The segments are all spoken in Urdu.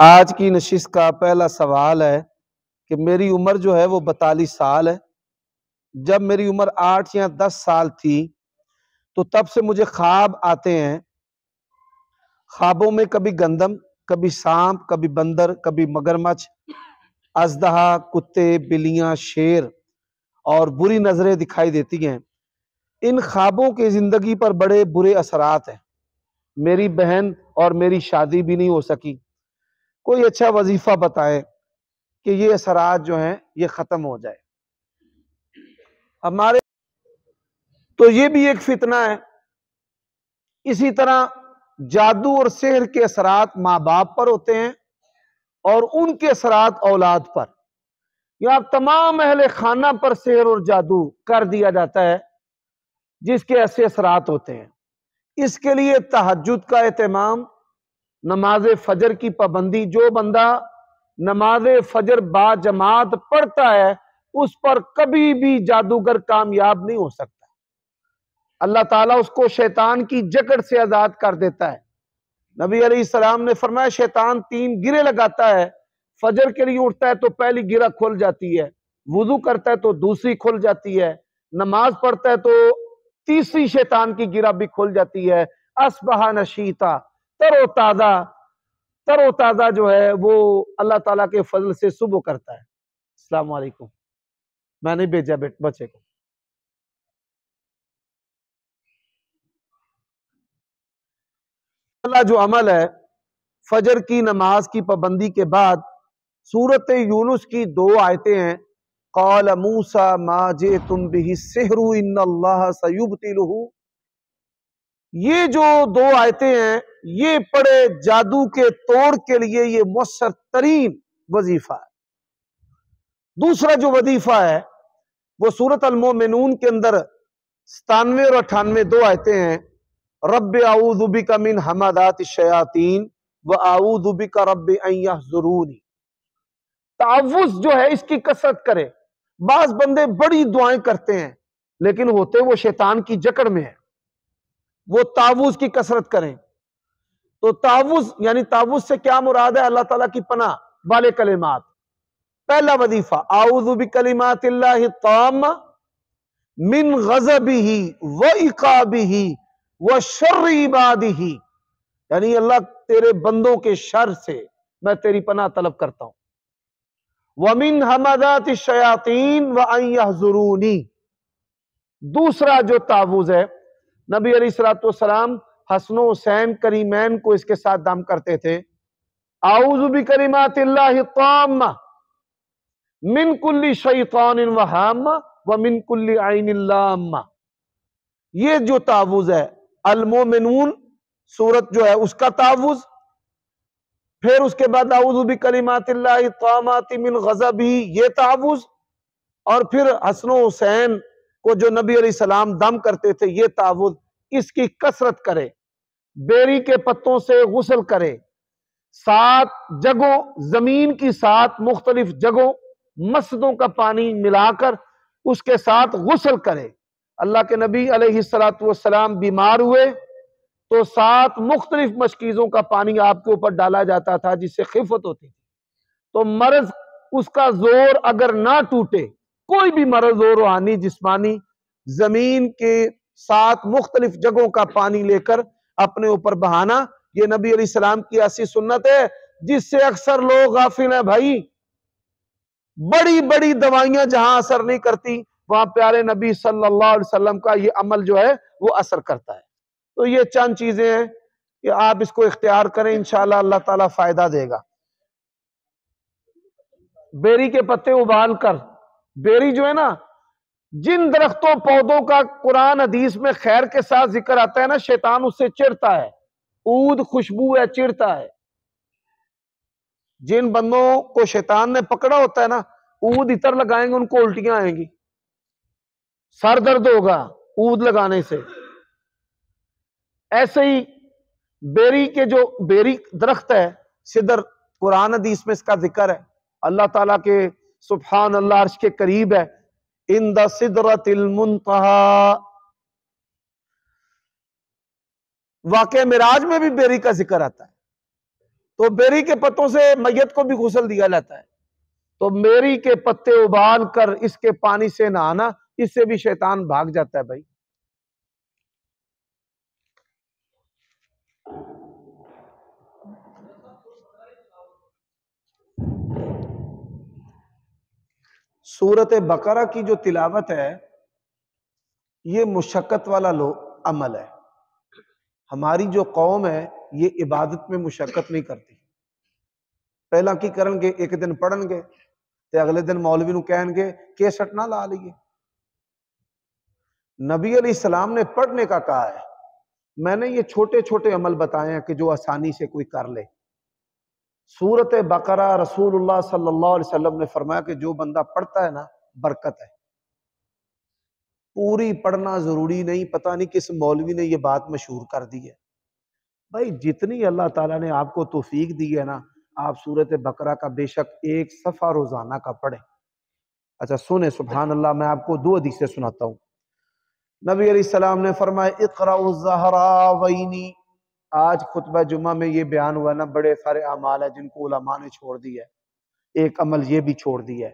آج کی نشست کا پہلا سوال ہے کہ میری عمر جو ہے وہ 42 سال ہے۔ جب میری عمر 8 یا 10 سال تھی تو تب سے مجھے خواب آتے ہیں۔ خوابوں میں کبھی گندم، کبھی سانپ، کبھی بندر، کبھی مگرمچھ، اژدہا، کتے، بلیاں، شیر اور بری نظریں دکھائی دیتی ہیں۔ ان خوابوں کے زندگی پر بڑے برے اثرات ہیں۔ میری بہن اور میری شادی بھی نہیں ہو سکی۔ کوئی اچھا وظیفہ بتائے کہ یہ اثرات جو ہیں یہ ختم ہو جائے۔ ہمارے تو یہ بھی ایک فتنہ ہے۔ اسی طرح جادو اور سحر کے اثرات ماں باپ پر ہوتے ہیں اور ان کے اثرات اولاد پر، یا تمام اہل خانہ پر سحر اور جادو کر دیا جاتا ہے جس کے ایسے اثرات ہوتے ہیں۔ اس کے لیے تہجد کا اہتمام، نماز فجر کی پابندی، جو بندہ نماز فجر با جماعت پڑھتا ہے اس پر کبھی بھی جادوگر کامیاب نہیں ہو سکتا۔ اللہ تعالیٰ اس کو شیطان کی جکڑ سے آزاد کر دیتا ہے۔ نبی علیہ السلام نے فرمایا شیطان 3 گرے لگاتا ہے، فجر کے لیے اٹھتا ہے تو پہلی گرہ کھل جاتی ہے، وضو کرتا ہے تو دوسری کھل جاتی ہے، نماز پڑھتا ہے تو تیسری شیطان کی گرہ بھی کھل جاتی ہے۔ اصبح نشیطا، تر و تازہ جو ہے وہ اللہ تعالیٰ کے فضل سے صبح کرتا ہے۔ السلام علیکم، میں نے بھیجا بچے کو۔ جو عمل ہے فجر کی نماز کی پابندی کے بعد سورۃ یونس کی 2 آیتیں ہیں۔ قال موسیٰ ما جئتم بہ السحر ان اللہ سیبطلہ۔ یہ جو 2 آیتیں ہیں یہ پڑے جادو کے توڑ کے لیے یہ مؤثر ترین وظیفہ ہے۔ دوسرا جو وظیفہ ہے وہ سورۃ المومنون کے اندر 97 اور 98 2 آیتیں ہیں۔ رب اعوذ بک من ہمزات الشیاطین واعوذ بک رب ان یحضرون۔ تعوذ جو ہے اس کی کثرت کرے۔ بعض بندے بڑی دعائیں کرتے ہیں لیکن ہوتے وہ شیطان کی جکڑ میں ہیں۔ وہ تعوذ کی کثرت کریں۔ تو تعوذ یعنی تعوذ سے کیا مراد ہے؟ اللہ تعالیٰ کی پناہ والے کلمات۔ پہلا وظیفہ اعوذ بکلمات اللہ التامہ من غضبہ وعقابہ وشر عبادہ، یعنی اللہ تیرے بندوں کے شر سے میں تیری پناہ طلب کرتا ہوں۔ وَمِنْ ہَمَذَاتِ الشَّيَاطِينِ وَأَنْ يَحْضُرُونِي۔ دوسرا جو تعوذ ہے، نبی علیہ السلام حسن و حسین کریمین کو اس کے ساتھ دم کرتے تھے۔ اعوذ بکلمات اللہ التامہ من کل شیطان وہامہ ومن کل عین لامہ۔ یہ جو تعوذ ہے المومنون سورت جو ہے اس کا تعوذ، پھر اس کے بعد اعوذ بکلمات اللہ التامات من غضبہ یہ تعوذ، اور پھر حسن و حسین کو جو نبی علیہ السلام دم کرتے تھے یہ تعوذ۔ اس کی کثرت کرے، بیری کے پتوں سے غسل کرے، 7 جگہوں زمین کی 7 مختلف جگہوں مسجدوں کا پانی ملا کر اس کے ساتھ غسل کرے۔ اللہ کے نبی علیہ السلام بیمار ہوئے تو 7 مختلف مشکیزوں کا پانی آپ کے اوپر ڈالا جاتا تھا جس سے خفت ہوتی تھی۔ تو مرض اس کا زور اگر نہ ٹوٹے، کوئی بھی مرض ہو روحانی جسمانی، زمین کے 7 مختلف جگہوں کا پانی لے کر اپنے اوپر بہانا، یہ نبی علیہ السلام کی ایسی سنت ہے جس سے اکثر لوگ غافل ہیں۔ بھائی بڑی بڑی دوائیاں جہاں اثر نہیں کرتی وہاں پیارے نبی صلی اللہ علیہ وسلم کا یہ عمل جو ہے وہ اثر کرتا ہے۔ تو یہ چند چیزیں ہیں کہ آپ اس کو اختیار کریں، انشاءاللہ اللہ تعالیٰ فائدہ دے گا۔ بیری کے پتے ابال کر، بیری جو ہے نا، جن درختوں پودوں کا قرآن حدیث میں خیر کے ساتھ ذکر آتا ہے نا، شیطان اس سے چڑھتا ہے۔ عود خوشبو ہے، چڑھتا ہے۔ جن بندوں کو شیطان نے پکڑا ہوتا ہے نا، عود عطر لگائیں گے ان کو الٹیاں آئیں گی، سر درد ہوگا عود لگانے سے۔ ایسے ہی بیری کے جو بیری درخت ہے سدر، قرآن حدیث میں اس کا ذکر ہے۔ اللہ تعالیٰ کے سبحان اللہ عرش کے قریب ہے۔ عند سدرۃ المنتہی، واقعہ معراج میں بھی بیری کا ذکر آتا ہے۔ تو بیری کے پتوں سے میت کو بھی غسل دیا جاتا ہے، تو بیری کے پتے ابال کر اس کے پانی سے نہانا، اس سے بھی شیطان بھاگ جاتا ہے بھائی۔ سورت بقرہ کی جو تلاوت ہے یہ مشقت والا عمل ہے۔ ہماری جو قوم ہے یہ عبادت میں مشقت نہیں کرتی۔ پہلا کی کرن گے، ایک دن پڑھن گے تے اگلے دن مولوی نو کہن گے کیسٹ نہ لا لیے۔ نبی علیہ السلام نے پڑھنے کا کہا ہے۔ میں نے یہ چھوٹے چھوٹے عمل بتائے ہیں کہ جو آسانی سے کوئی کر لے۔ سورت بقرہ رسول اللہ صلی اللہ علیہ وسلم نے فرمایا کہ جو بندہ پڑھتا ہے نا برکت ہے۔ پوری پڑھنا ضروری نہیں، پتہ نہیں کس مولوی نے یہ بات مشہور کر دی ہے۔ بھائی جتنی اللہ تعالیٰ نے آپ کو توفیق دی ہے نا، آپ سورت بقرہ کا بے شک ایک صفحہ روزانہ کا پڑھیں۔ اچھا سنیں، سبحان اللہ، میں آپ کو 2 حدیثیں سناتا ہوں۔ نبی علیہ السلام نے فرمایا اقرأوا الزہراوین۔ آج خطبہ جمعہ میں یہ بیان ہوا نا، بڑے سارے اعمال ہیں جن کو علماء نے چھوڑ دی ہے، ایک عمل یہ بھی چھوڑ دی ہے۔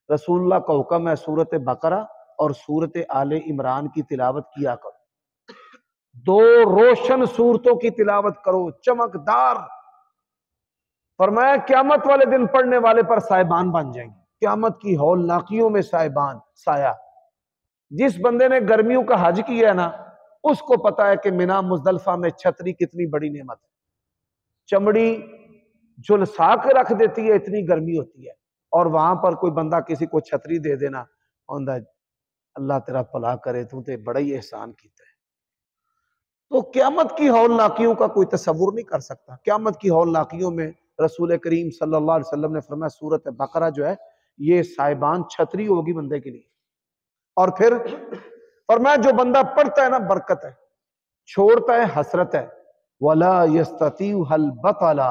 رسول اللہ کا حکم ہے سورت بقرہ اور سورت آل عمران کی تلاوت کیا کرو۔ 2 روشن سورتوں کی تلاوت کرو، چمکدار۔ فرمایا قیامت والے دن پڑھنے والے پر سائبان بن جائیں گے، قیامت کی ہولناکیوں میں سائبان، سایہ۔ جس بندے نے گرمیوں کا حج کیا ہے نا، اس کو پتا ہے کہ مینا مزدلفہ میں چھتری کتنی بڑی نعمت ہے۔ چمڑی جھلسا کے رکھ دیتی ہے، اتنی گرمی ہوتی ہے، اور وہاں پر کوئی بندہ کسی کو چھتری دے دینا، اللہ تیرا بھلا کرے، تو تے بڑا ہی احسان کیتا ہے۔ تو قیامت کی ہولناکیوں کا کوئی تصور نہیں کر سکتا۔ قیامت کی ہولناکیوں میں رسول کریم صلی اللہ علیہ وسلم نے فرمایا سورت بقرہ جو ہے یہ سائبان چھتری ہوگی بندے کے لیے۔ اور پھر فرمایا جو بندہ پڑھتا ہے نا برکت ہے، چھوڑتا ہے حسرت ہے۔ وَلَا يَسْتَطِيعُهَا الْبَطَلَ۔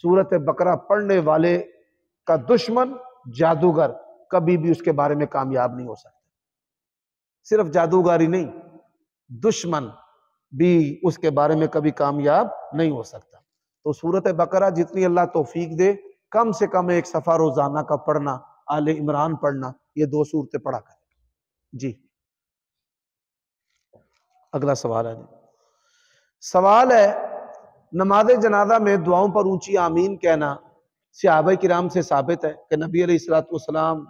سورت بقرہ پڑھنے والے کا دشمن جادوگر کبھی بھی اس کے بارے میں کامیاب نہیں ہو سکتا۔ صرف جادوگاری نہیں، دشمن بھی اس کے بارے میں کبھی کامیاب نہیں ہو سکتا۔ تو سورت بقرہ جتنی اللہ توفیق دے، کم سے کم ایک صفحہ روزانہ کا پڑھنا، آل عمران پڑھنا، یہ 2 سورتیں پڑھا کریں۔ جی اگلا سوال ہے۔ سوال ہے نماز جنازہ میں دعاؤں پر اونچی آمین کہنا صحابہ کرام سے ثابت ہے کہ نبی علیہ السلام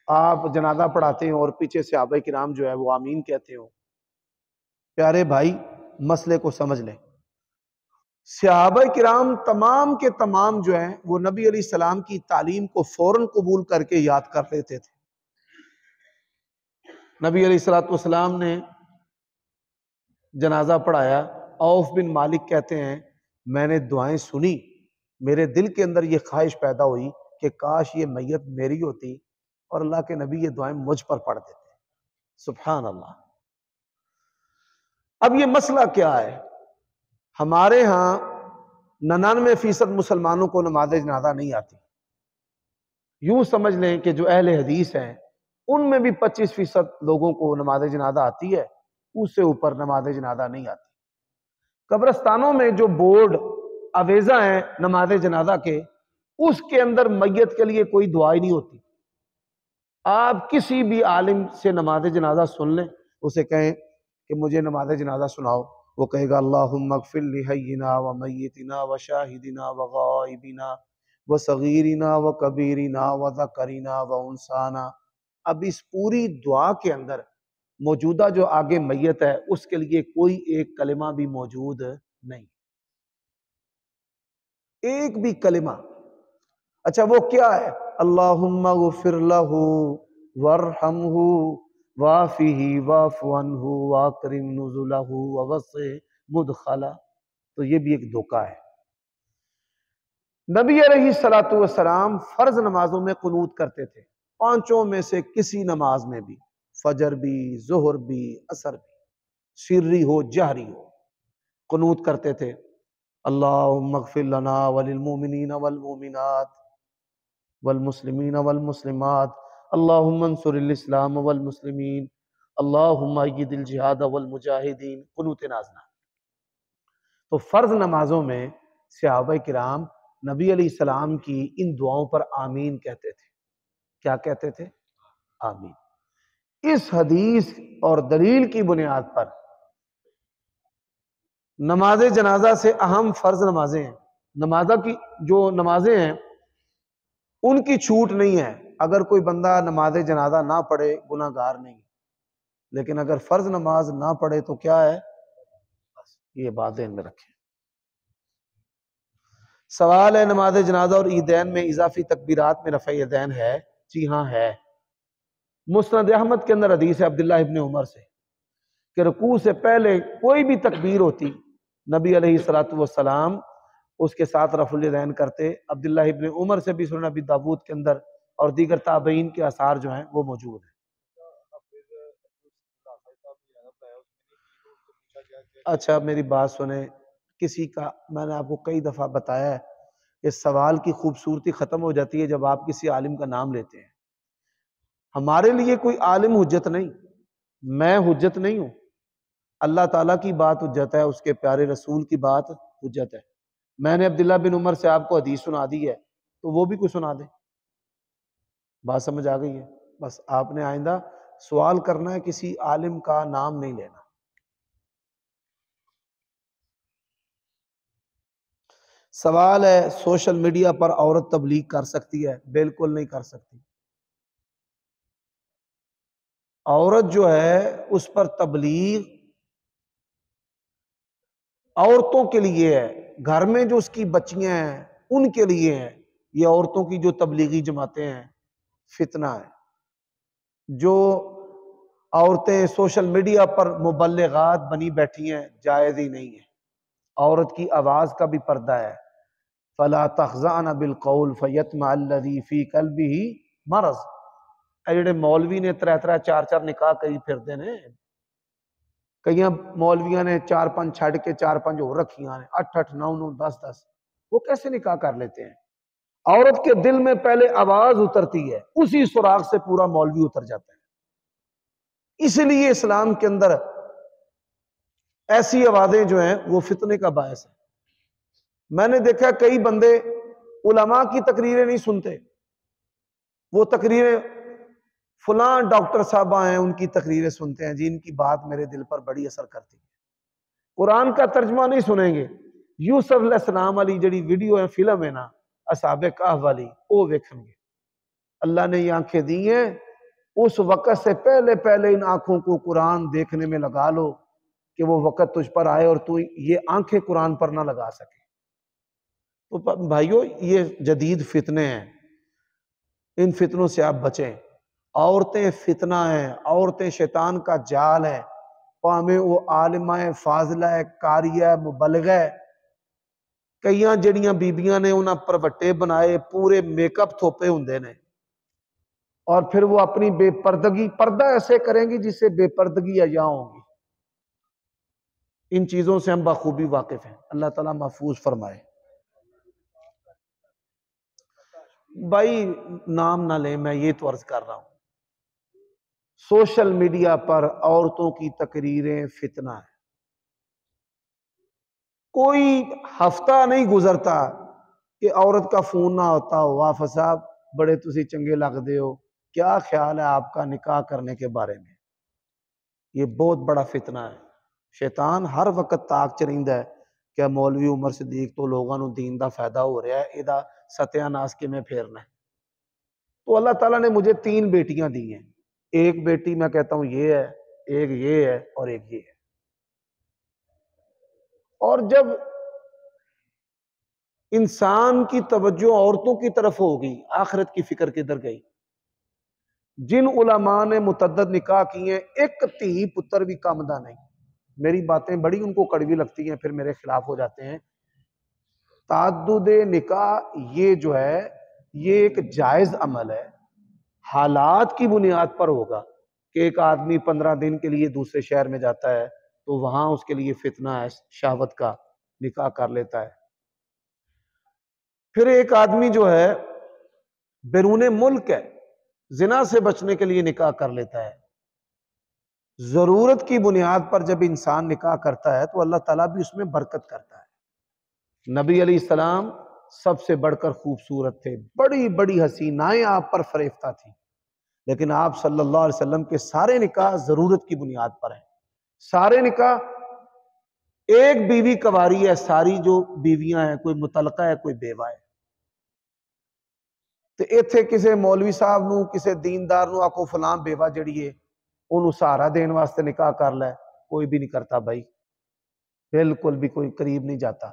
آپ جنازہ پڑھاتے ہیں اور پیچھے صحابہ کرام جو ہے وہ آمین کہتے ہو؟ پیارے بھائی مسئلے کو سمجھ لیں۔ صحابہ کرام تمام کے تمام جو ہیں وہ نبی علیہ السلام کی تعلیم کو فوراً قبول کر کے یاد کر لیتے تھے۔ نبی علیہ السلام نے جنازہ پڑھایا، عوف بن مالک کہتے ہیں میں نے دعائیں سنی، میرے دل کے اندر یہ خواہش پیدا ہوئی کہ کاش یہ میت میری ہوتی اور اللہ کے نبی یہ دعائیں مجھ پر پڑھ دیتے۔ سبحان اللہ۔ اب یہ مسئلہ کیا ہے؟ ہمارے ہاں 99% مسلمانوں کو نماز جنازہ نہیں آتی۔ یوں سمجھ لیں کہ جو اہل حدیث ہیں ان میں بھی 25% لوگوں کو نماز جنازہ آتی ہے، اس سے اوپر نماز جنازہ نہیں آتی۔ قبرستانوں میں جو بورڈ آویزہ ہیں نماز جنازہ کے، اس کے اندر میت کے لیے کوئی دعا ہی نہیں ہوتی۔ آپ کسی بھی عالم سے نماز جنازہ سن لیں، اسے کہیں کہ مجھے نماز جنازہ سناؤ، وہ کہے گا اللہم اغفر لحینا و میتنا و شاہدنا و غائبنا و صغیرنا و کبیرنا و ذکرنا و انسانا۔ اب اس پوری دعا کے اندر موجودہ جو آگے میت ہے اس کے لیے کوئی ایک کلمہ بھی موجود نہیں، ایک بھی کلمہ۔ اچھا وہ کیا ہے؟ اللہم اغفر لہ وارحمہ وعافہ واعف عنہ واکرم نزلہ ووسع مدخلہ۔ تو یہ بھی ایک دھوکہ ہے۔ نبی علیہ السلام فرض نمازوں میں قنوت کرتے تھے، 5 میں سے کسی نماز میں بھی، فجر بھی، ظہر بھی، عصر بھی، سری ہو جہری ہو، قنوت کرتے تھے۔ اللہم اغفر لنا وللمؤمنین والمؤمنات والمسلمین والمسلمات، اللہم انصر الاسلام والمسلمین، اللہم اید الجہاد والمجاہدین، قنوت نازلہ۔ تو فرض نمازوں میں صحابہ کرام نبی علیہ السلام کی ان دعاؤں پر آمین کہتے تھے. کیا کہتے تھے؟ آمین. اس حدیث اور دلیل کی بنیاد پر نماز جنازہ سے اہم فرض نمازیں ہیں. نمازہ کی جو نمازیں ہیں ان کی چھوٹ نہیں ہے. اگر کوئی بندہ نماز جنازہ نہ پڑھے گناہ گار نہیں، لیکن اگر فرض نماز نہ پڑھے تو کیا ہے؟ بس یہ بات ذہن میں رکھیں. سوال ہے نماز جنازہ اور عیدین میں اضافی تکبیرات میں رفع یدین ہے؟ جی ہاں ہے. مسند احمد کے اندر حدیث ہے عبداللہ ابن عمر سے کہ رکوع سے پہلے کوئی بھی تکبیر ہوتی نبی علیہ الصلوۃ والسلام اس کے ساتھ رفع الیدین کرتے. عبداللہ ابن عمر سے بھی سنن ابی داود کے اندر اور دیگر تابعین کے آثار جو ہیں وہ موجود ہیں. اچھا میری بات سنیں، کسی کا میں نے آپ کو کئی دفعہ بتایا ہے کہ سوال کی خوبصورتی ختم ہو جاتی ہے جب آپ کسی عالم کا نام لیتے ہیں. ہمارے لیے کوئی عالم حجت نہیں، میں حجت نہیں ہوں. اللہ تعالیٰ کی بات حجت ہے، اس کے پیارے رسول کی بات حجت ہے. میں نے عبداللہ بن عمر سے آپ کو حدیث سنا دی ہے تو وہ بھی کوئی سنا دے. بات سمجھ آ گئی ہے؟ بس آپ نے آئندہ سوال کرنا ہے کسی عالم کا نام نہیں لینا. سوال ہے سوشل میڈیا پر عورت تبلیغ کر سکتی ہے؟ بالکل نہیں کر سکتی. عورت جو ہے اس پر تبلیغ عورتوں کے لیے ہے، گھر میں جو اس کی بچیاں ہیں ان کے لیے ہیں. یہ عورتوں کی جو تبلیغی جماعتیں ہیں فتنہ ہے. جو عورتیں سوشل میڈیا پر مبلغات بنی بیٹھی ہیں جائز ہی نہیں ہے. عورت کی آواز کا بھی پردہ ہے. فَلَا تَخْضَعْنَ بِالْقَوْلِ فَيَطْمَعَ الَّذِي فِي قَلْبِهِ مَرَضٌ. اے جڑے مولوی نے 3 نکاح کری پھرتے نے، کئی مولویاں نے 4 چھڑ کے 4 ہو رکھیاں نے، 8 9 10 وہ کیسے نکاح کر لیتے ہیں؟ عورت کے دل میں پہلے آواز اترتی ہے، اسی سراغ سے پورا مولوی اتر جاتا ہے. اس لیے اسلام کے اندر ایسی آوازیں جو ہیں وہ فتنے کا باعث ہے. میں نے دیکھا کئی بندے علماء کی تقریریں نہیں سنتے، وہ تقریریں فلاں ڈاکٹر صاحبہ ہیں ان کی تقریریں سنتے ہیں جی، ان کی بات میرے دل پر بڑی اثر کرتی ہے. قرآن کا ترجمہ نہیں سنیں گے. یوسف علیہ السلام والی جڑی ویڈیو ہے فلم ہے نا اصحاب کہف والی، وہ دیکھیں گے. اللہ نے یہ آنکھیں دی ہیں، اس وقت سے پہلے ان آنکھوں کو قرآن دیکھنے میں لگا لو کہ وہ وقت تجھ پر آئے اور تو یہ آنکھیں قرآن پر نہ لگا سکے. تو بھائیو یہ جدید فتنے ہیں، ان فتنوں سے آپ بچیں. عورتیں فتنہ ہیں، عورتیں شیطان کا جال ہے. پامیں وہ عالمہ فاضلہ قاریہ مبلغہ، کئیاں جڑیاں بیبیاں نے انہاں پروٹے بنائے پورے میک اپ تھوپے ہوندے نے، اور پھر وہ اپنی بے پردگی پردہ ایسے کریں گی جس سے بے پردگی عیاں ہوں گی. ان چیزوں سے ہم بخوبی واقف ہیں. اللہ تعالیٰ محفوظ فرمائے. بھائی نام نہ لیں، میں یہ تو عرض کر رہا ہوں سوشل میڈیا پر عورتوں کی تقریریں فتنہ ہے. کوئی ہفتہ نہیں گزرتا کہ عورت کا فون نہ ہوتا ہو، واف صاحب بڑے تسی چنگے لگ دے ہو، کیا خیال ہے آپ کا نکاح کرنے کے بارے میں؟ یہ بہت بڑا فتنہ ہے. شیطان ہر وقت تاک چ رہندا ہے کہ مولوی عمر صدیق تو لوگاں نو دین دا فائدہ ہو رہا ہے، ایدہ ستیہ ناس کے میں پھیرنا ہے. تو اللہ تعالیٰ نے مجھے 3 بیٹیاں دی ہیں. ایک بیٹی میں کہتا ہوں یہ ہے، ایک یہ ہے اور ایک یہ ہے. اور جب انسان کی توجہ عورتوں کی طرف ہوگی آخرت کی فکر کدھر گئی؟ جن علماء نے متعدد نکاح کیے ایک تھی پتر بھی کم دا نہیں. میری باتیں بڑی ان کو کڑوی لگتی ہیں، پھر میرے خلاف ہو جاتے ہیں. تعدد نکاح یہ جو ہے یہ ایک جائز عمل ہے، حالات کی بنیاد پر ہوگا کہ ایک آدمی 15 دن کے لیے دوسرے شہر میں جاتا ہے تو وہاں اس کے لیے فتنہ ہے شہوت کا، نکاح کر لیتا ہے. پھر ایک آدمی جو ہے بیرون ملک ہے، زنا سے بچنے کے لیے نکاح کر لیتا ہے. ضرورت کی بنیاد پر جب انسان نکاح کرتا ہے تو اللہ تعالیٰ بھی اس میں برکت کرتا ہے. نبی علیہ السلام سب سے بڑھ کر خوبصورت تھے، بڑی بڑی حسینائیں آپ پر فریفتہ تھیں، لیکن آپ صلی اللہ علیہ وسلم کے سارے نکاح ضرورت کی بنیاد پر ہیں۔ سارے نکاح، ایک بیوی کواری ہے، ساری جو بیویاں ہیں کوئی مطلقہ ہے کوئی بیوہ ہے، تو ایتھے کسے مولوی صاحب نو کسے دیندار نو آکو فلاں بیوہ جڑی ہے انہوں سہارا دین واسطے نکاح کر لے، کوئی بھی نہیں کرتا بھائی، بالکل بھی کوئی قریب نہیں جاتا۔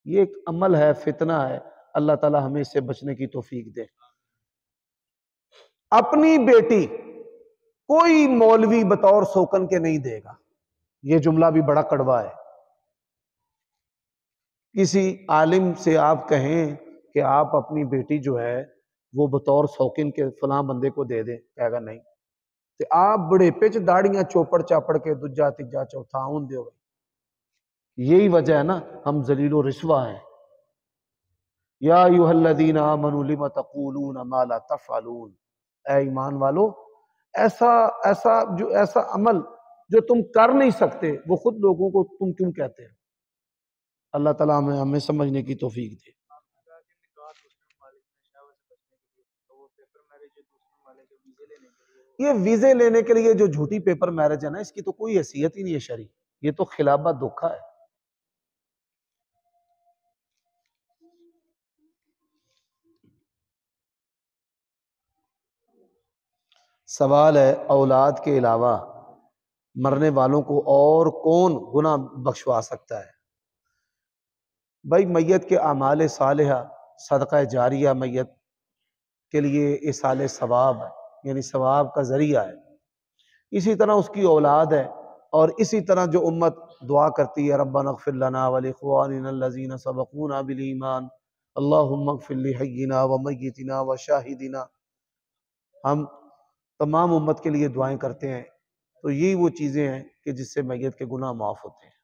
یہ ایک عمل ہے، فتنہ ہے، اللہ تعالی ہمیں اس سے بچنے کی توفیق دے۔ اپنی بیٹی کوئی مولوی بطور سوکن کے نہیں دے گا، یہ جملہ بھی بڑا کڑوا ہے۔ کسی عالم سے آپ کہیں کہ آپ اپنی بیٹی جو ہے وہ بطور سوکن کے فلاں بندے کو دے دیں، کہے گا نہیں، تو آپ بڑے پچ داڑیاں چوپڑ چاپڑ کے دجا تیجا چوتھا ہون دے ہوئے۔ یہی وجہ ہے نا ہم ذلیل و رسوا ہیں۔ یا ایھا الذین آمنوا لم تقولون ما لا تفعلون، اے ایمان والو، ایسا عمل جو تم کر نہیں سکتے وہ خود لوگوں کو تم کیوں کہتے ہیں؟ اللہ تعالیٰ ہمیں سمجھنے کی توفیق دے۔ یہ ویزے لینے کے لیے جو جھوٹی پیپر میرج ہے نا، اس کی تو کوئی حیثیت ہی نہیں ہے شرعی، یہ تو خلافہ دھوکہ ہے۔ سوال ہے اولاد کے علاوہ مرنے والوں کو اور کون گناہ بخشوا سکتا ہے؟ بھائی میت کے اعمال صالحہ، صدقہ جاریہ میت کے لیے ایصال ثواب ہے، یعنی ثواب کا ذریعہ ہے۔ اسی طرح اس کی اولاد ہے، اور اسی طرح جو امت دعا کرتی ہے ربنا اغفر لنا ولاخواننا الذین سبقونا بالایمان اللہم اغفر لحینا ومیتنا وشاہدنا، ہم تمام امت کے لیے دعائیں کرتے ہیں، تو یہی وہ چیزیں ہیں کہ جس سے میت کے گناہ معاف ہوتے ہیں۔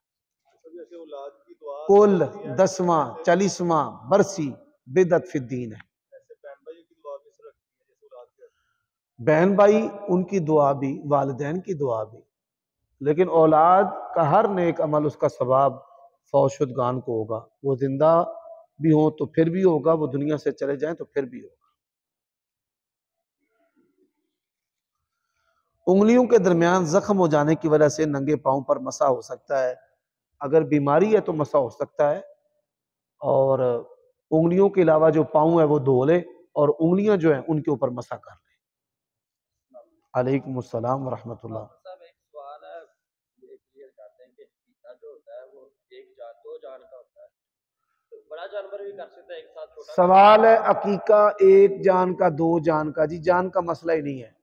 کل 10واں 40واں برسی بدعت فی الدین ہے۔ بہن بھائی ان کی دعا بھی، والدین کی دعا بھی، لیکن اولاد کا ہر نیک عمل اس کا ثواب فوت شدگان کو ہوگا، وہ زندہ بھی ہوں تو پھر بھی ہوگا، وہ دنیا سے چلے جائیں تو پھر بھی ہوگا۔ انگلیوں کے درمیان زخم ہو جانے کی وجہ سے ننگے پاؤں پر مسح ہو سکتا ہے؟ اگر بیماری ہے تو مسح ہو سکتا ہے، اور انگلیوں کے علاوہ جو پاؤں ہے وہ دھو لے، اور انگلیاں جو ہیں ان کے اوپر مسح کر لے۔ علیکم السلام ورحمۃ اللہ۔ صاحب ایک سوال ہے، یہ کلیئر کرتے ہیں کہ عقیقہ جو ہوتا ہے وہ ایک جان دو جان کا ہوتا ہے، تو بڑا جانور بھی کر سکتا ہے ایک ساتھ چھوٹا؟ سوال ہے عقیقہ ایک جان کا دو جان کا، جی جان کا مسئلہ ہی نہیں ہے۔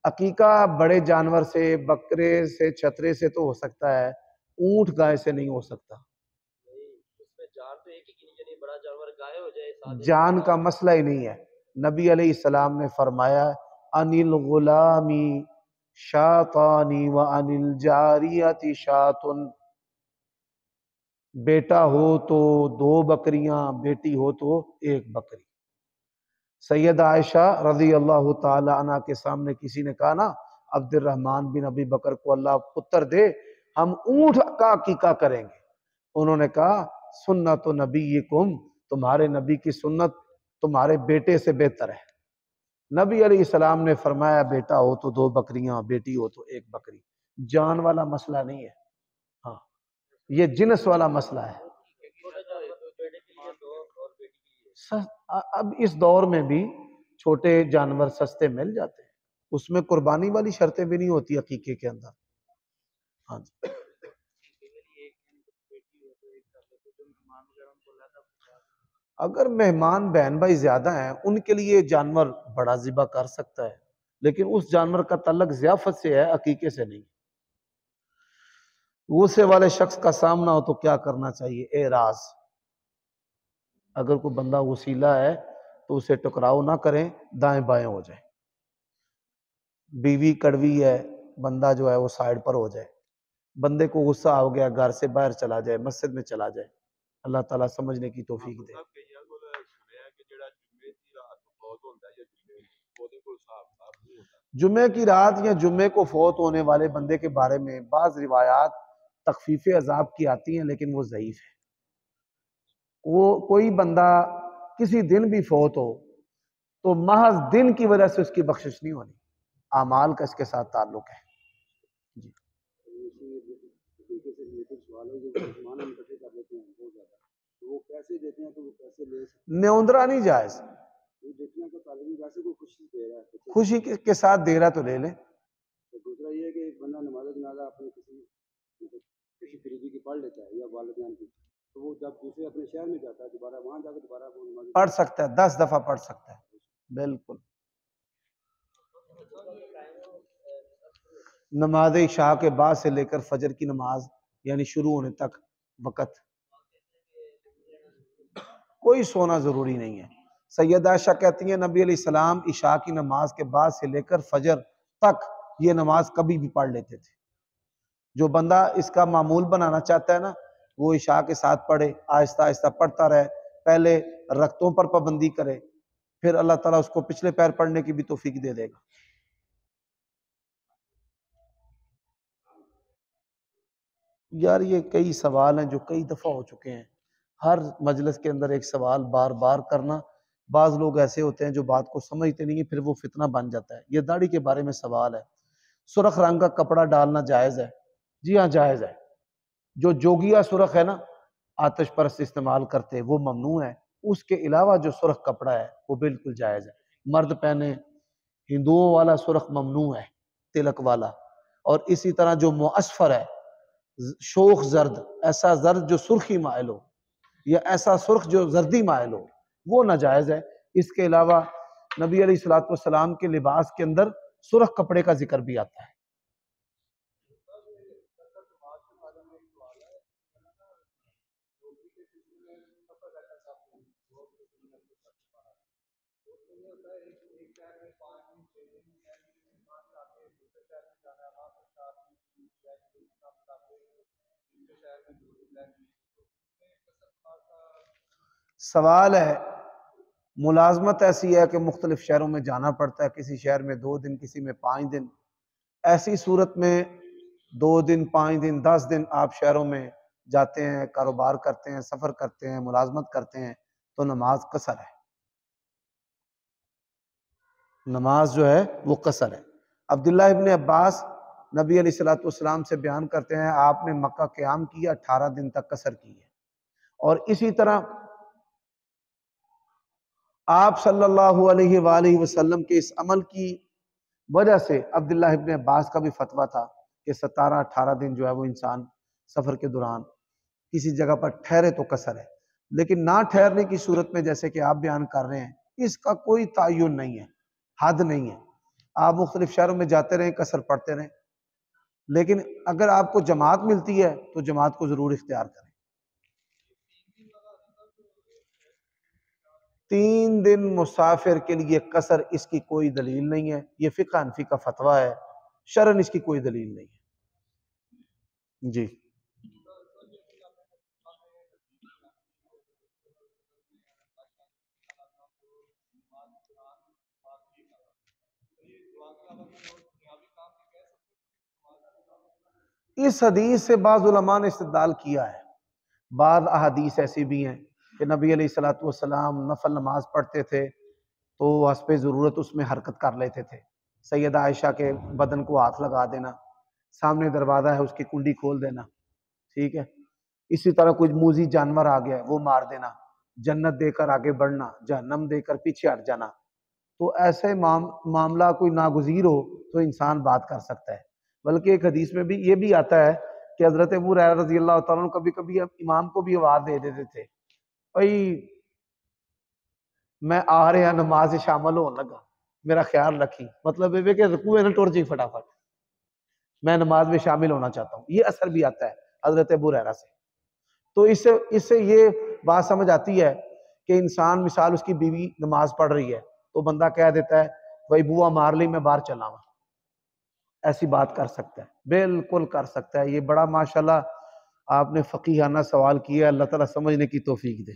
عقیقہ بڑے جانور سے، بکرے سے، چھترے سے تو ہو سکتا ہے، اونٹ گائے سے نہیں ہو سکتا۔ اس میں جان تو ایک ہی کی نہیں، یعنی بڑا جانور گائے ہو جائے ساتھ جان کا مسئلہ ہی نہیں ہے۔ نبی علیہ السلام نے فرمایا ان الغلام شاطان وان الجاریۃ شاۃ، بیٹا ہو تو دو بکریاں، بیٹی ہو تو ایک بکری۔ سیدہ عائشہ رضی اللہ تعالی عنہ کے سامنے کسی نے کہا نا عبد الرحمن بن ابی بکر کو اللہ پتر دے، ہم اونٹ کا عقیقہ کریں گے۔ انہوں نے کہا سنت نبیکم، تمہارے نبی کی سنت تمہارے بیٹے سے بہتر ہے۔ نبی علیہ السلام نے فرمایا بیٹا ہو تو دو بکریاں، بیٹی ہو تو ایک بکری۔ جان والا مسئلہ نہیں ہے، ہاں یہ جنس والا مسئلہ ہے۔ اب اس دور میں بھی چھوٹے جانور سستے مل جاتے ہیں، اس میں قربانی والی شرطیں بھی نہیں ہوتی عقیقے کے اندر۔ ہاں جی، اگر مہمان بہن بھائی زیادہ ہیں ان کے لیے جانور بڑا ذبح کر سکتا ہے، لیکن اس جانور کا تعلق ضیافت سے ہے، عقیقے سے نہیں۔ غصے والے شخص کا سامنا ہو تو کیا کرنا چاہیے؟ اعراض۔ اگر کوئی بندہ غصیلا ہے تو اسے ٹکراؤ نہ کریں، دائیں بائیں ہو جائے۔ بیوی کڑوی ہے، بندہ جو ہے وہ سائیڈ پر ہو جائے۔ بندے کو غصہ ہو گیا، گھر سے باہر چلا جائے، مسجد میں چلا جائے۔ اللہ تعالیٰ سمجھنے کی توفیق دے۔ جمعے کی رات یا جمعے کو فوت ہونے والے بندے کے بارے میں بعض روایات تخفیف عذاب کی آتی ہیں، لیکن وہ ضعیف ہے۔ وہ کوئی بندہ کسی دن بھی فوت ہو تو محض دن کی وجہ سے اس کی بخشش نہیں ہونی، اعمال کا اس کے ساتھ تعلق ہے۔ جی نیوندرا نہیں جائز، خوشی کے ساتھ دے رہا تو لے لیں۔ دوسرا یہ ہے کہ ایک بندہ نماز جنازہ اپنے کسی قریبی کی پڑھ لیتا ہے یا والدین کی، تو وہ جب دوسرے اپنے شہر میں جاتا ہے دوبارہ وہاں جا کے دوبارہ وہ نماز پڑھ سکتا ہے، 10 دفعہ پڑھ سکتا ہے، بالکل۔ نماز عشاء کے بعد سے لے کر فجر کی نماز یعنی شروع ہونے تک وقت کوئی سونا ضروری نہیں ہے۔ سیدہ عائشہ کہتی ہیں نبی علیہ السلام عشاء کی نماز کے بعد سے لے کر فجر تک یہ نماز کبھی بھی پڑھ لیتے تھے۔ جو بندہ اس کا معمول بنانا چاہتا ہے نا، وہ عشاء کے ساتھ پڑھے، آہستہ آہستہ پڑھتا رہے، پہلے رکعتوں پر پابندی کرے، پھر اللہ تعالیٰ اس کو پچھلے پیر پڑھنے کی بھی توفیق دے دے گا۔ یار یہ کئی سوال ہیں جو کئی دفعہ ہو چکے ہیں، ہر مجلس کے اندر ایک سوال بار بار کرنا، بعض لوگ ایسے ہوتے ہیں جو بات کو سمجھتے نہیں ہیں، پھر وہ فتنہ بن جاتا ہے۔ یہ داڑھی کے بارے میں سوال ہے، سرخ رنگ کا کپڑا ڈالنا جائز ہے؟ جی ہاں جائز ہے۔ جو جوگیا سرخ ہے نا، آتش پرست استعمال کرتے، وہ ممنوع ہے۔ اس کے علاوہ جو سرخ کپڑا ہے وہ بالکل جائز ہے۔ مرد پہنے، ہندوؤں والا سرخ ممنوع ہے، تلک والا، اور اسی طرح جو معصفر ہے، شوخ زرد، ایسا زرد جو سرخی مائل ہو، یا ایسا سرخ جو زردی مائل ہو، وہ ناجائز ہے۔ اس کے علاوہ نبی علیہ الصلوۃ والسلام کے لباس کے اندر سرخ کپڑے کا ذکر بھی آتا ہے۔ سوال ہے، ملازمت ایسی ہے کہ مختلف شہروں میں جانا پڑتا ہے، کسی شہر میں 2 دن، کسی میں 5 دن، ایسی صورت میں 2 دن، 5 دن، 10 دن آپ شہروں میں جاتے ہیں، کاروبار کرتے ہیں، سفر کرتے ہیں، ملازمت کرتے ہیں، تو نماز قصر ہے، نماز جو ہے وہ قصر ہے۔ عبداللہ ابن عباس نبی علیہ الصلوۃ والسلام سے بیان کرتے ہیں، آپ نے مکہ قیام کیا، 18 دن تک قصر کی ہے، اور اسی طرح آپ صلی اللہ علیہ وآلہ وسلم کے اس عمل کی وجہ سے عبداللہ ابن عباس کا بھی فتویٰ تھا کہ 17-18 دن جو ہے وہ انسان سفر کے دوران کسی جگہ پر ٹھہرے تو قصر ہے، لیکن نہ ٹھہرنے کی صورت میں جیسے کہ آپ بیان کر رہے ہیں، اس کا کوئی تعین نہیں ہے، حد نہیں ہے، آپ مختلف شہروں میں جاتے رہیں، قصر پڑھتے رہیں، لیکن اگر آپ کو جماعت ملتی ہے تو جماعت کو ضرور اختیار کریں۔ 3 دن مسافر کے لیے قصر، اس کی کوئی دلیل نہیں ہے، یہ فقہ حنفی کا فتویٰ ہے، شرعاً اس کی کوئی دلیل نہیں ہے۔ جی اس حدیث سے بعض علماء نے استدلال کیا ہے، بعض احادیث ایسی بھی ہیں کہ نبی علیہ الصلوۃ والسلام نفل نماز پڑھتے تھے تو حسب ضرورت اس میں حرکت کر لیتے تھے، سیدہ عائشہ کے بدن کو ہاتھ لگا دینا، سامنے دروازہ ہے اس کی کنڈی کھول دینا، ٹھیک ہے، اسی طرح کوئی موذی جانور آ گیا وہ مار دینا، جنت دے کر آگے بڑھنا، جہنم دے کر پیچھے ہٹ جانا، تو ایسے معاملہ کوئی ناگزیر ہو تو انسان بات کر سکتا ہے۔ بلکہ ایک حدیث میں بھی یہ بھی آتا ہے کہ حضرت ابو ہریرہ رضی اللہ تعالیٰ عنہ کبھی کبھی امام کو بھی آواز دے دیتے تھے، بھائی میں آ رہے ہیں نماز شامل ہونے لگا، میرا خیال رکھی، مطلب یہ کہ رکوع ہے نا ٹر جی فٹافٹ، میں نماز میں شامل ہونا چاہتا ہوں، یہ اثر بھی آتا ہے حضرت ابو ہریرہ سے۔ تو اس سے یہ بات سمجھ آتی ہے کہ انسان مثال اس کی بیوی نماز پڑھ رہی ہے تو بندہ کہہ دیتا ہے بھائی بوا مار لی میں باہر چلا ہوں، ایسی بات کر سکتا ہے، بالکل کر سکتا ہے۔ یہ بڑا ماشاءاللہ آپ نے فقیہانہ سوال کیا، اللہ تعالیٰ سمجھنے کی توفیق دے۔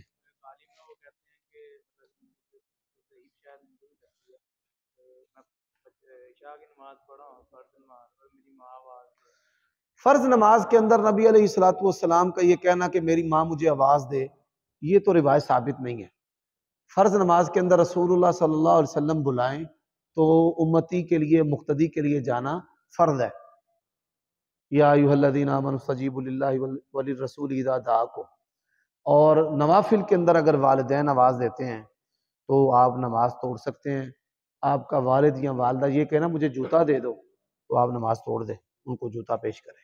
فرض نماز کے اندر نبی علیہ الصلوۃ والسلام کا یہ کہنا کہ میری ماں مجھے آواز دے، یہ تو روایت ثابت نہیں ہے۔ فرض نماز کے اندر رسول اللہ صلی اللہ علیہ وسلم بلائیں تو امتی کے لیے، مقتدی کے لیے جانا فرض ہے۔ یا ایھا الذین آمنوا استجیبوا للہ وللرسول اذا دعاکم۔ اور نوافل کے اندر اگر والدین آواز دیتے ہیں تو آپ نماز توڑ سکتے ہیں۔ آپ کا والد یا والدہ یہ کہنا مجھے جوتا دے دو تو آپ نماز توڑ دیں، ان کو جوتا پیش کریں۔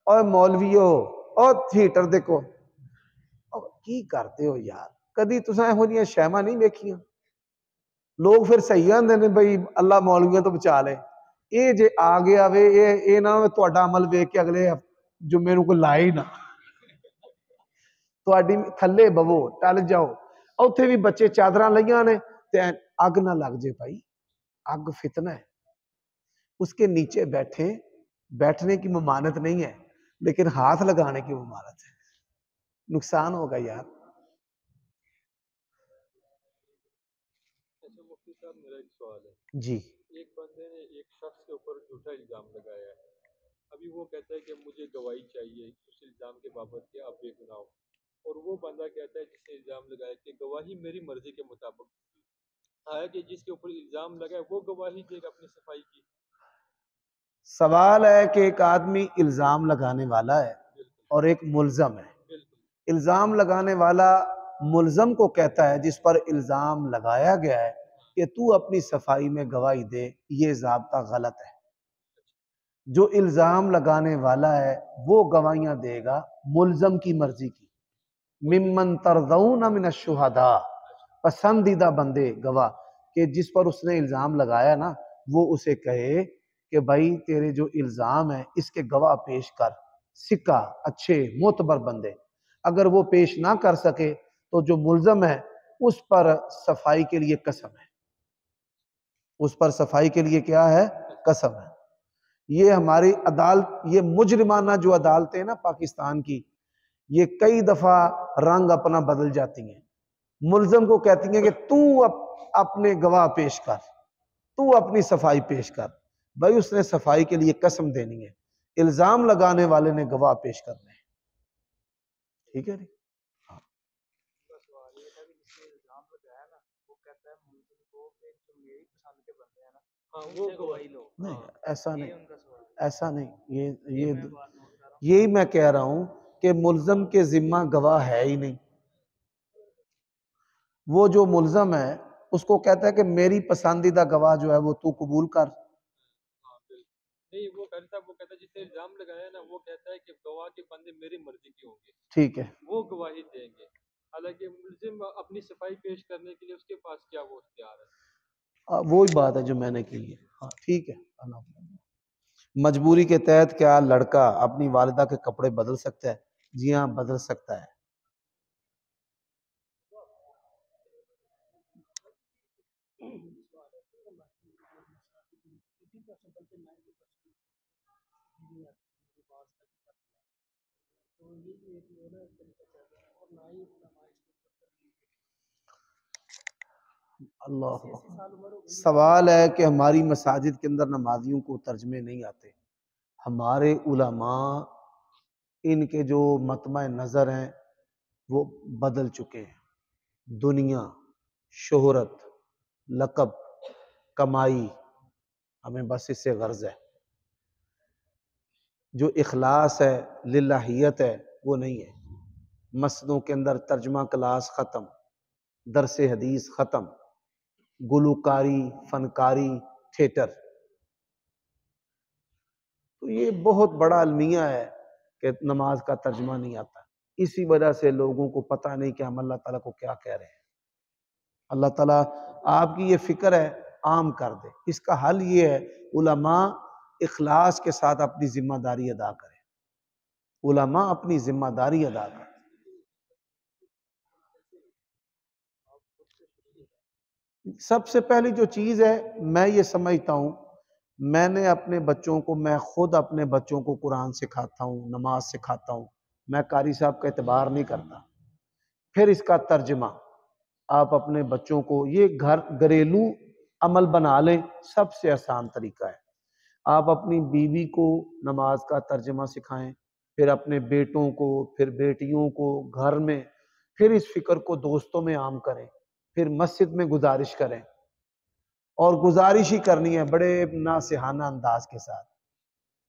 اور مولویو اور تھیٹر دیکھو اور کی کرتے ہو یار، کدی تساں یہو جیاں شہماں نہیں ویکھیاں؟ لوگ پھر صحیح آندے نے بھئی اللہ مولویوں تو بچا لے، اے جے آ گیا وے اے نہ تہاڈا عمل ویکھ کے اگلے جمعے نوں کوئی لائے ہی نہ، تہاڈی تھلے بوو ٹل جاؤ۔ اوتھے بھی بچے چادراں لئیاں نے تے اگ نہ لگ جے بھائی، اگ فتنہ ہے، اس کے نیچے بیٹھیں، بیٹھنے کی ممانت نہیں ہے لیکن ہاتھ لگانے کی ممانت ہے، نقصان ہوگا یار۔ اچھا مفتی صاحب میرا ایک سوال ہے، جی ایک بندے نے ایک شخص کے اوپر جھوٹا الزام لگایا ہے، ابھی وہ کہتا ہے کہ مجھے گواہی چاہیے اس الزام کے بابت کہ آپ بے گناہ ہو، اور وہ بندہ کہتا ہے جس نے الزام لگایا کہ گواہی میری مرضی کے مطابق آیا کہ جس کے اوپر الزام لگا ہے وہ گواہی دے گا اپنی صفائی کی۔ سوال ہے کہ ایک آدمی الزام لگانے والا ہے بالکل اور ایک ملزم ہے۔ بالکل الزام لگانے والا ملزم کو کہتا ہے جس پر الزام لگایا گیا ہے کہ تو اپنی صفائی میں گواہی دے، یہ ضابطہ غلط ہے۔ جو الزام لگانے والا ہے وہ گواہیاں دے گا ملزم کی مرضی کی۔ ممن ترضون من الشہداء، پسندیدہ بندے گواہ کہ جس پر اس نے الزام لگایا نا وہ اسے کہے کہ بھائی تیرے جو الزام ہے اس کے گواہ پیش کر، سکہ اچھے معتبر بندے۔ اگر وہ پیش نہ کر سکے تو جو ملزم ہے اس پر صفائی کے لیے قسم ہے، اس پر صفائی کے لیے کیا ہے؟ قسم ہے۔ یہ ہماری عدالت، یہ مجرمانہ جو عدالتیں ہیں نا پاکستان کی، یہ کئی دفعہ رنگ اپنا بدل جاتی ہیں۔ ملزم کو کہتی ہیں کہ تو اپنے گواہ پیش کر، تو اپنی صفائی پیش کر۔ بھائی اس نے صفائی کے لیے قسم دینی ہے، الزام لگانے والے نے گواہ پیش کرنے ہیں۔ ٹھیک ہے جی؟ کا سوال یہ تھا کہ جس نے الزام لگایا نا وہ کہتا ہے ملزم کو کہ جو میری پسند کے بندے ہیں نا ہاں ان سے گواہی لو۔ نہیں ایسا یہ نہیں، ان کا سوال ہے، ایسا نہیں، یہ میں بات نوٹ کر رہا ہوں۔ یہی میں کہہ رہا ہوں کہ ملزم کے ذمہ گواہ ہے ہی نہیں۔ وہ جو ملزم ہے اس کو کہتا ہے کہ میری پسندیدہ گواہ جو ہے وہ تو قبول کر۔ ہاں بالکل نہیں، وہ کہتا ہے جس نے الزام لگایا ہے نا وہ کہتا ہے کہ گواہ کے بندے میری مرضی کے ہوں گے، ٹھیک ہے، وہ گواہی دیں گے، حالانکہ ملزم اپنی صفائی پیش کرنے کے لیے اس کے پاس کیا وہ اختیار ہے۔ وہی بات ہے جو میں نے کی ہے۔ ہاں ٹھیک ہے۔ مجبوری کے تحت کیا لڑکا اپنی والدہ کے کپڑے بدل سکتا ہے؟ جی ہاں بدل سکتا ہے۔ اللہ سوال ہے کہ ہماری مساجد کے اندر نمازیوں کو ترجمے نہیں آتے۔ ہمارے علماء ان کے جو مطمع نظر ہیں وہ بدل چکے ہیں۔ دنیا، شہرت، لقب، کمائی، ہمیں بس اس سے غرض ہے۔ جو اخلاص ہے، للہیت ہے، وہ نہیں ہے۔ مسجدوں کے اندر ترجمہ کلاس ختم، درس حدیث ختم، گلوکاری، فنکاری، تھیٹر۔ تو یہ بہت بڑا المیہ ہے کہ نماز کا ترجمہ نہیں آتا۔ اسی وجہ سے لوگوں کو پتہ نہیں کہ ہم اللہ تعالیٰ کو کیا کہہ رہے ہیں۔ اللہ تعالیٰ آپ کی یہ فکر ہے عام کر دے۔ اس کا حل یہ ہے علماء اخلاص کے ساتھ اپنی ذمہ داری ادا کریں۔ علماء اپنی ذمہ داری ادا کریں۔ سب سے پہلی جو چیز ہے میں یہ سمجھتا ہوں میں نے اپنے بچوں کو، میں خود اپنے بچوں کو قرآن سکھاتا ہوں، نماز سکھاتا ہوں، میں قاری صاحب کا اعتبار نہیں کرتا۔ پھر اس کا ترجمہ آپ اپنے بچوں کو، یہ گھریلو عمل بنا لیں، سب سے آسان طریقہ ہے۔ آپ اپنی بیوی کو نماز کا ترجمہ سکھائیں، پھر اپنے بیٹوں کو، پھر بیٹیوں کو گھر میں، پھر اس فکر کو دوستوں میں عام کریں، پھر مسجد میں گزارش کریں، اور گزارش ہی کرنی ہے بڑے ناصحانہ انداز کے ساتھ،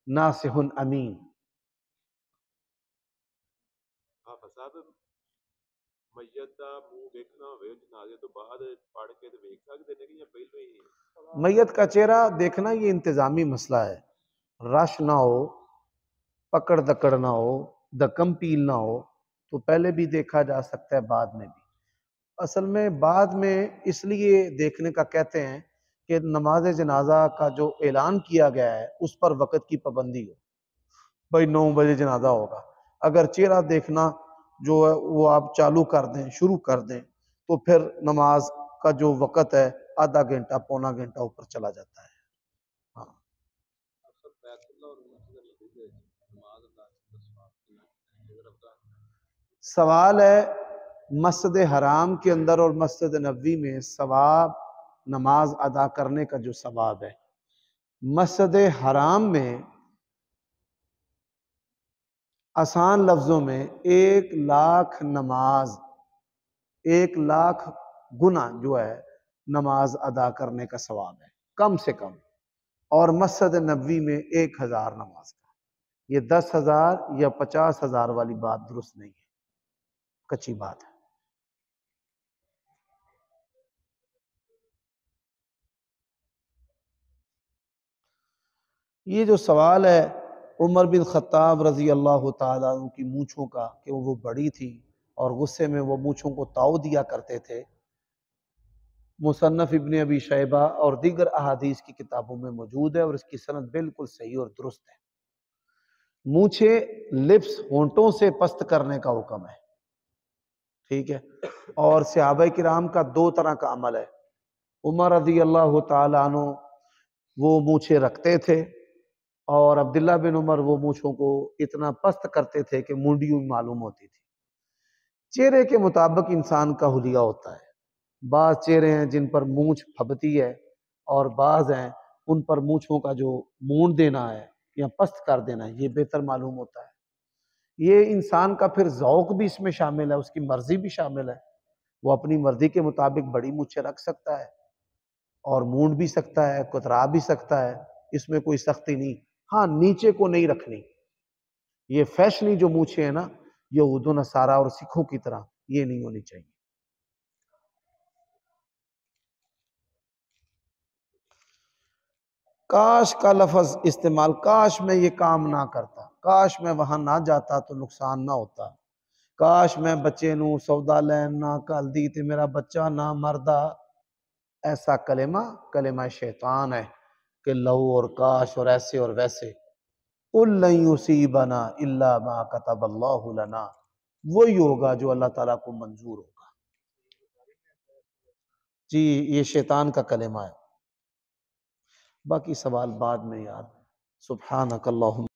ناصح امین۔ آپ صاحب میت دا منہ دیکھنا ہوئے جنازے تو بعد پڑھ کے تو دیکھ سکتے ہیں کہ یا پہلو ہی؟ میت کا چہرہ دیکھنا یہ انتظامی مسئلہ ہے، رش نہ ہو، پکڑ دکڑ نہ ہو، دکم پیل نہ ہو تو پہلے بھی دیکھا جا سکتا ہے، بعد میں بھی۔ اصل میں بعد میں اس لیے دیکھنے کا کہتے ہیں کہ نماز جنازہ کا جو اعلان کیا گیا ہے اس پر وقت کی پابندی ہو، بھائی 9 بجے جنازہ ہوگا، اگر چہرہ دیکھنا جو ہے وہ آپ چالو کر دیں، شروع کر دیں، تو پھر نماز کا جو وقت ہے آدھا گھنٹہ پونا گھنٹہ اوپر چلا جاتا ہے۔ ہاں، بیت اللہ اور مسجد نبی کے نماز ادا کرنے کا ثواب کتنا ہے؟ اگر افضل سوال ہے مسجد حرام کے اندر اور مسجد نبوی میں ثواب، نماز ادا کرنے کا جو ثواب ہے، مسجد حرام میں آسان لفظوں میں 1,00,000 نماز، 1,00,000 گنا جو ہے نماز ادا کرنے کا ثواب ہے کم سے کم، اور مسجد نبوی میں 1,000 نماز کا۔ یہ 10,000 یا 50,000 والی بات درست نہیں ہے، کچی بات ہے۔ یہ جو سوال ہے عمر بن خطاب رضی اللہ تعالیٰ عنہ کی مونچھوں کا، کہ وہ بڑی تھی اور غصے میں وہ مونچھوں کو تاؤ دیا کرتے تھے، مصنف ابن ابی شیبہ اور دیگر احادیث کی کتابوں میں موجود ہے، اور اس کی سند بالکل صحیح اور درست ہے۔ مونچھے لپس، ہونٹوں سے پست کرنے کا حکم ہے، ٹھیک ہے، اور صحابہ کرام کا 2 طرح کا عمل ہے۔ عمر رضی اللہ تعالیٰ عنہ وہ مونچھے رکھتے تھے، اور عبداللہ بن عمر وہ مونچھوں کو اتنا پست کرتے تھے کہ منڈیوں معلوم ہوتی تھی۔ چہرے کے مطابق انسان کا حلیہ ہوتا ہے، بعض چہرے ہیں جن پر مونچھ پھبتی ہے، اور بعض ہیں ان پر مونچھوں کا جو مونڈ دینا ہے یا پست کر دینا ہے یہ بہتر معلوم ہوتا ہے۔ یہ انسان کا پھر ذوق بھی اس میں شامل ہے، اس کی مرضی بھی شامل ہے، وہ اپنی مرضی کے مطابق بڑی مونچھیں رکھ سکتا ہے اور مونڈ بھی سکتا ہے، کترا بھی سکتا ہے، اس میں کوئی سختی نہیں۔ ہاں، نیچے کو نہیں رکھنی، یہ فیشنی جو مونچھیں ہیں نا یہود و نصارہ اور سکھوں کی طرح، یہ نہیں ہونی چاہیے۔ کاش کا لفظ استعمال، کاش میں یہ کام نہ کرتا، کاش میں وہاں نہ جاتا تو نقصان نہ ہوتا، کاش میں بچے نو سودا لین نہ کل دی تے میرا بچہ نہ مردا، ایسا کلمہ شیطان ہے کہ لو اور کاش اور ایسے اور ویسے۔ قُل لَن يُصِيبَنَا إِلَّا مَا كَتَبَ اللَّهُ لَنَا، وہی ہوگا جو اللہ تعالیٰ کو منظور ہوگا۔ جی، یہ شیطان کا کلمہ ہے، باقی سوال بعد میں یاد۔ سبحانک اللہم